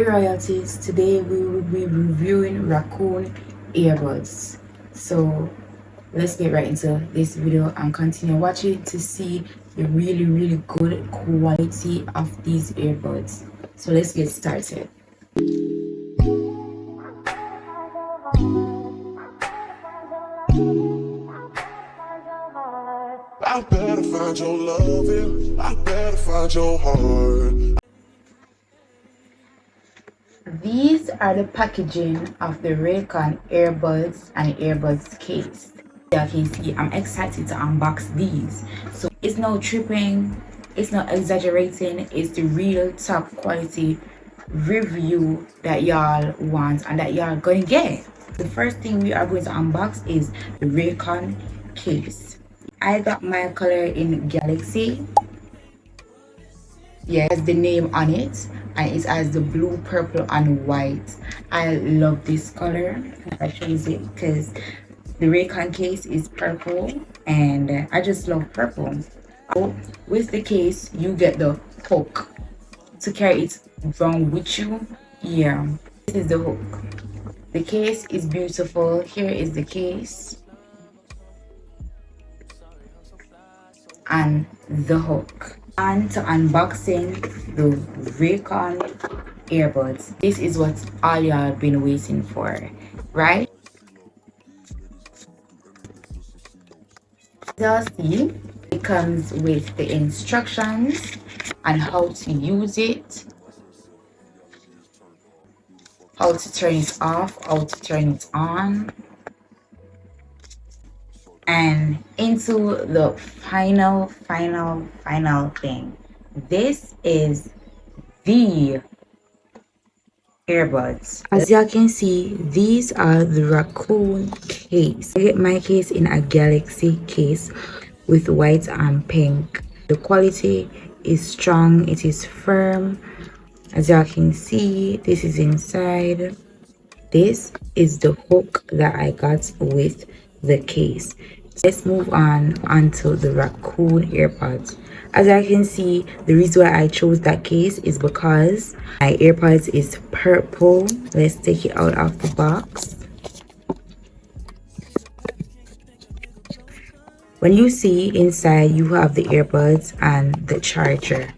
Royalties. Today we will be reviewing Raycon earbuds. So let's get right into this video and continue watching to see the really good quality of these earbuds. So let's get started. I better find your loving, I better find your heart. These are the packaging of the Raycon earbuds and earbuds case. As you can see, I'm excited to unbox these. So it's no tripping, it's not exaggerating, it's the real top quality review that y'all want and that y'all gonna get. The first thing we are going to unbox is the Raycon case. I got my color in Galaxy. Yes, the name on it, and it has the blue, purple and white. I love this color. I chose it because the Raycon case is purple and I just love purple. So with the case you get the hook to carry it around with you. Yeah, this is the hook. The case is beautiful. Here is the case and the hook. And to unboxing the Raycon earbuds. This is what all y'all been waiting for, right? As y'all see, it comes with the instructions on how to use it, how to turn it off, how to turn it on, and into the final thing. This is the earbuds. As y'all can see, these are the Raycon case. I get my case in a Galaxy case with white and pink. The quality is strong, it is firm. As y'all can see, this is inside. This is the hook that I got with the case. Let's move on onto the Raycon earbuds. As I can see, the reason why I chose that case is because my earbuds is purple. Let's take it out of the box. When you see inside, you have the earbuds and the charger.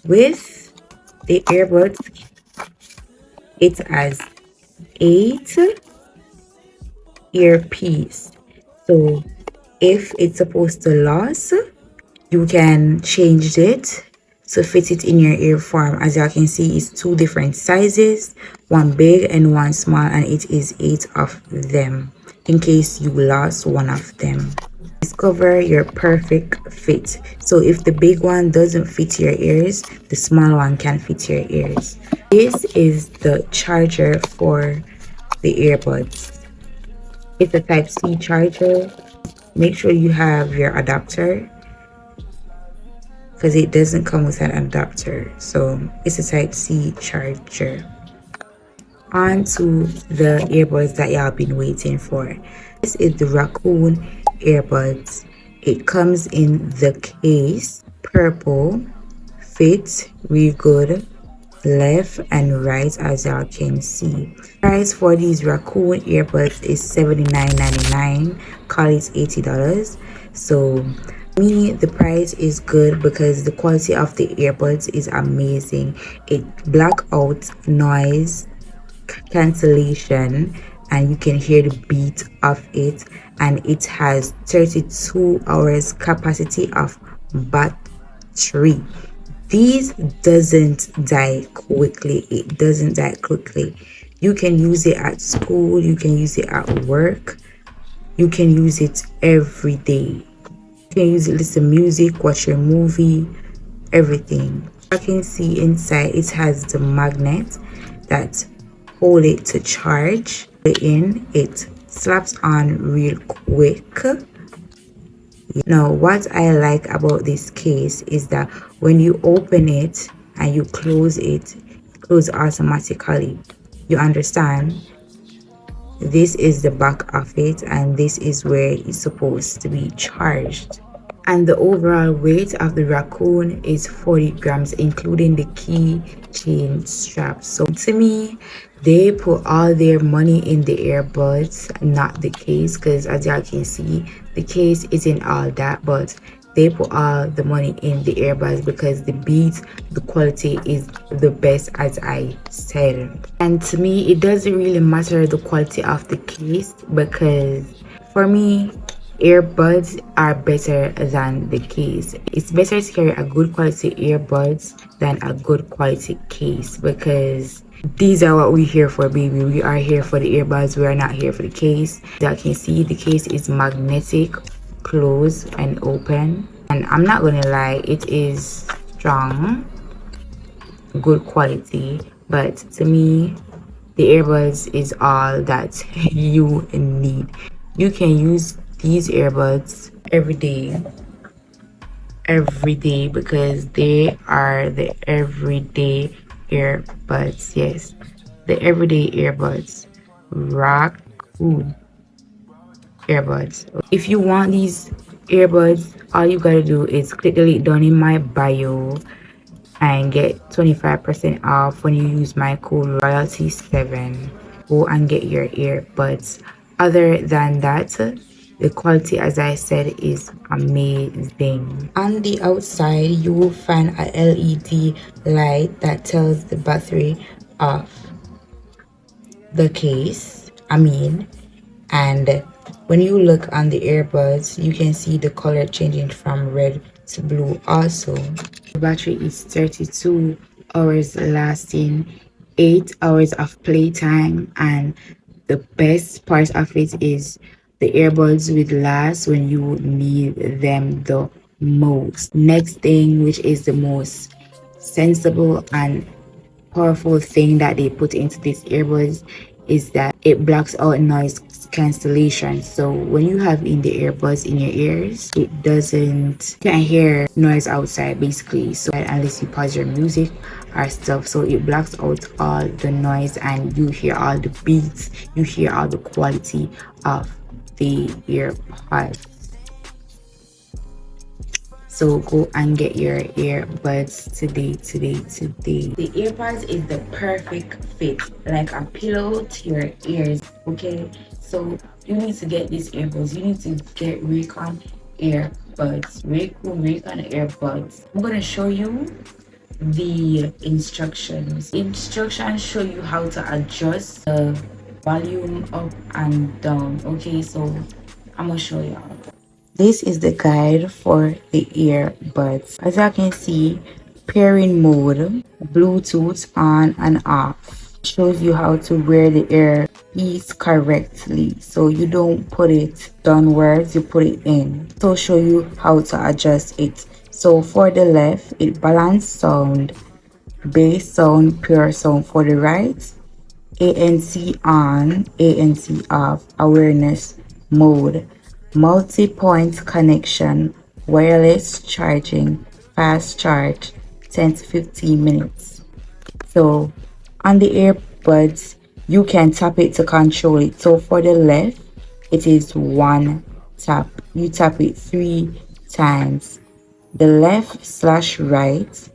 With the earbuds, it has 8 earpiece. So if it's supposed to last, you can change it to fit it in your ear form. As you can see, it's 2 different sizes, one big and one small, and it is 8 of them in case you lost one of them. Discover your perfect fit. So if the big one doesn't fit your ears, the small one can fit your ears. This is the charger for the earbuds. It's a type C charger. Make sure you have your adapter because it doesn't come with an adapter. So it's a type C charger. On to the earbuds that y'all been waiting for. This is the Raycon earbuds. It comes in the case, purple, fits real good, left and right, as y'all can see. Price for these Raycon earbuds is $79.99. Call it $80. So me, the price is good because the quality of the earbuds is amazing. It block out noise cancellation and you can hear the beat of it, and it has 32 hours capacity of battery. These doesn't die quickly. It doesn't die quickly. You can use it at school, you can use it at work, you can use it every day. You can use it listen music, watch your movie, everything. I can see inside it has the magnet that hold it to charge. It slaps on real quick. Now what I like about this case is that when you open it and you close it, it closes automatically. You understand? This is the back of it and this is where it's supposed to be charged. And the overall weight of the raccoon is 40 grams, including the key chain strap. So to me, they put all their money in the earbuds, not the case, because as y'all can see, the case isn't all that, but they put all the money in the earbuds because the beats, the quality is the best, as I said. And to me, it doesn't really matter the quality of the case, because for me, earbuds are better than the case. It's better to carry a good quality earbuds than a good quality case, because these are what we're here for, baby. We are here for the earbuds. We are not here for the case. As you can see, the case is magnetic, close and open. And I'm not gonna lie, it is strong, good quality. But to me, the earbuds is all that you need. You can use these earbuds every day because they are the everyday earbuds. Yes, the everyday earbuds. Raccoon earbuds. If you want these earbuds, all you gotta do is click the link down in my bio and get 25% off when you use my code royalties7. Go and get your earbuds. Other than that, the quality, as I said, is amazing. On the outside, you will find a LED light that tells the battery of the case. And when you look on the earbuds, you can see the color changing from red to blue. Also, the battery is 32 hours lasting, 8 hours of playtime, and the best part of it is the earbuds will last when you need them the most. Next thing, which is the most sensible and powerful thing that they put into these earbuds, is that it blocks out noise cancellation. So when you have in the earbuds in your ears, it doesn't, you can't hear noise outside basically, so unless you pause your music or stuff. So it blocks out all the noise and you hear all the beats, you hear all the quality of the earpods. So go and get your earbuds today. The earbuds is the perfect fit, like a pillow to your ears, okay? So you need to get these earbuds. You need to get Raycon earbuds. Raycon earbuds. I'm gonna show you the instructions. Instructions show you how to adjust the volume up and down, okay? So I'm gonna show you how. This is the guide for the earbuds. As you can see, pairing mode, Bluetooth on and off. Shows you how to wear the earpiece correctly. So you don't put it downwards, you put it in. So show you how to adjust it. So for the left, it balanced sound, bass sound, pure sound. For the right, ANC on, ANC off, awareness mode, multi-point connection, wireless charging, fast charge, 10 to 15 minutes. So on the earbuds, you can tap it to control it. So for the left, it is one tap. You tap it 3 times. The left/right,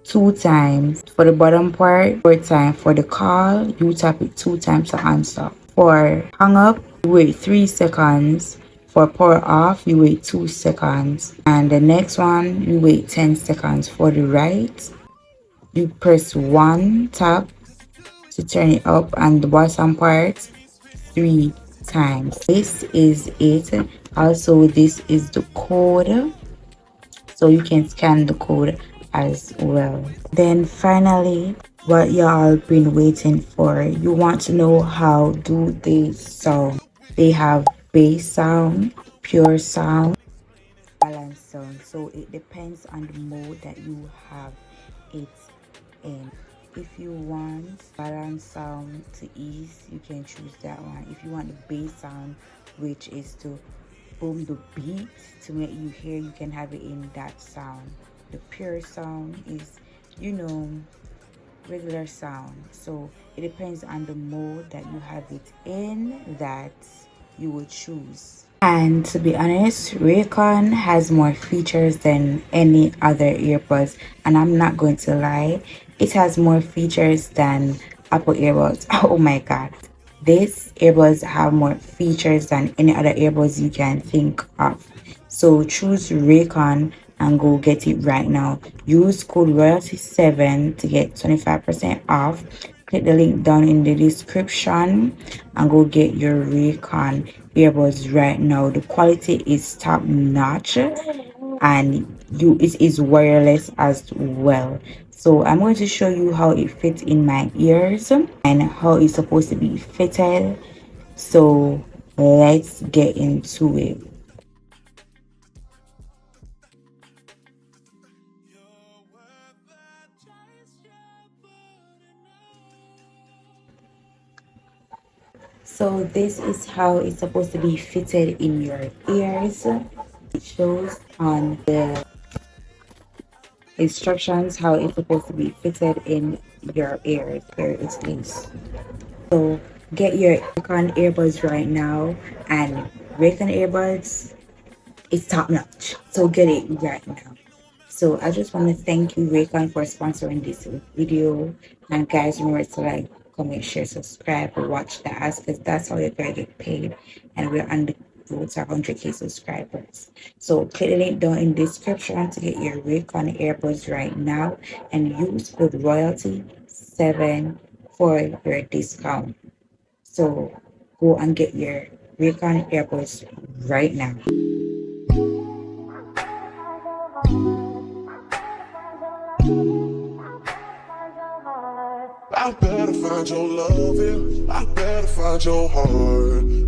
2 times. For the bottom part, 4 times. For the call, you tap it 2 times to answer. For hang up, you wait 3 seconds. For power off, you wait 2 seconds. And the next one, you wait 10 seconds. For the right, you press 1 tap to turn it up, and the bottom part 3 times. This is it. Also, this is the code, so you can scan the code as well. Then finally, what y'all been waiting for, you want to know how do they sound. They have bass sound, pure sound, balance sound. So it depends on the mode that you have it in. If you want balance sound to ease, you can choose that one. If you want the bass sound, which is to boom the beat to make you hear, you can have it in that sound. The pure sound is, regular sound. So it depends on the mode that you have it in that you will choose. And to be honest, Raycon has more features than any other earbuds. And I'm not going to lie, it has more features than Apple earbuds. Oh my god. These earbuds have more features than any other earbuds you can think of. So choose Raycon and go get it right now. Use code royalties7 to get 25% off. Click the link down in the description and go get your Raycon earbuds right now. The quality is top notch and it is wireless as well. So I'm going to show you how it fits in my ears and how it's supposed to be fitted. So let's get into it. So this is how it's supposed to be fitted in your ears. It shows on the instructions how it's supposed to be fitted in your ears. Here it is. So get your Raycon earbuds right now, and Raycon earbuds is top notch. So get it right now. So I just want to thank you, Raycon, for sponsoring this video. And guys, remember to like, comment, share, subscribe, or watch the ads because that's how you're gonna get paid. And we're on the road to 100K subscribers. So click the link down in the description to get your Raycon earbuds right now and use code royalty7 for your discount. So go and get your Raycon earbuds right now. I better find your loving. I better find your heart.